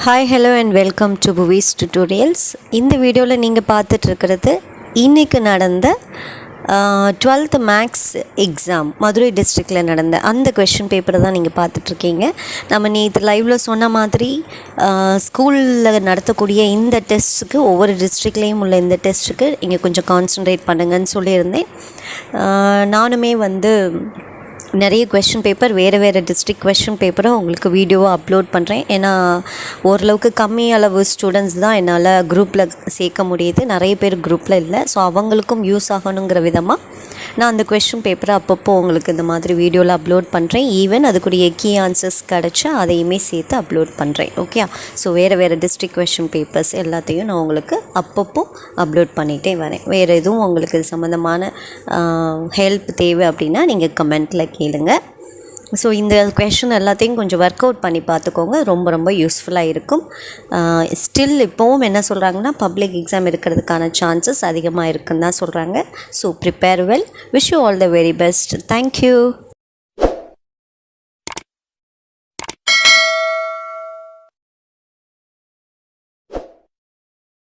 Hi hello and welcome to புவிஸ் tutorials. இந்த வீடியோவில் நீங்கள் பார்த்துட்ருக்கிறது இன்றைக்கு நடந்த 12th மேக்ஸ் எக்ஸாம் மதுரை டிஸ்ட்ரிக்டில் நடந்த அந்த கொஷின் பேப்பரை தான் நீங்கள் பார்த்துட்ருக்கீங்க. நம்ம நேற்று லைவில் சொன்ன மாதிரி ஸ்கூலில் நடத்தக்கூடிய இந்த டெஸ்ட்டுக்கு ஒவ்வொரு டிஸ்ட்ரிக்ட்லேயும் உள்ள இந்த டெஸ்ட்டுக்கு இங்கே கொஞ்சம் கான்சன்ட்ரேட் பண்ணுங்கன்னு சொல்லியிருந்தேன். நானுமே நிறைய கொஷின் பேப்பர் வேறு டிஸ்ட்ரிக்ட் கொஷின் பேப்பரும் உங்களுக்கு வீடியோவாக அப்லோட் பண்ணுறேன். ஏன்னா ஓரளவுக்கு கம்மி அளவு ஸ்டூடெண்ட்ஸ் தான் என்னால் குரூப்பில் சேர்க்க முடியுது, நிறைய பேர் குரூப்பில் இல்லை. ஸோ அவங்களுக்கும் யூஸ் ஆகணுங்கிற விதமாக நான் அந்த கொஷின் பேப்பரை அப்பப்போ உங்களுக்கு இந்த மாதிரி வீடியோவில் அப்லோட் பண்ணுறேன். ஈவன் அதுக்குரிய கீ ஆன்சர்ஸ் கிடச்சா அதையுமே சேர்த்து அப்லோட் பண்ணுறேன். ஓகே, ஸோ வேறு டிஸ்ட்ரிக்ட் கொஷின் பேப்பர்ஸ் எல்லாத்தையும் நான் உங்களுக்கு அப்பப்போ அப்லோட் பண்ணிகிட்டே வரேன். வேறு எதுவும் உங்களுக்கு இது சம்மந்தமான ஹெல்ப் தேவை அப்படின்னா நீங்கள் கமெண்ட்டில் கேளுங்க. ஸோ இந்த கொஷின் எல்லாத்தையும் கொஞ்சம் ஒர்க் அவுட் பண்ணி பார்த்துக்கோங்க, ரொம்ப யூஸ்ஃபுல்லாக இருக்கும். ஸ்டில் இப்போவும் என்ன சொல்கிறாங்கன்னா பப்ளிக் எக்ஸாம் இருக்கிறதுக்கான சான்சஸ் அதிகமாக இருக்குன்னு தான் சொல்கிறாங்க. So prepare well. Wish you all the very best. Thank you.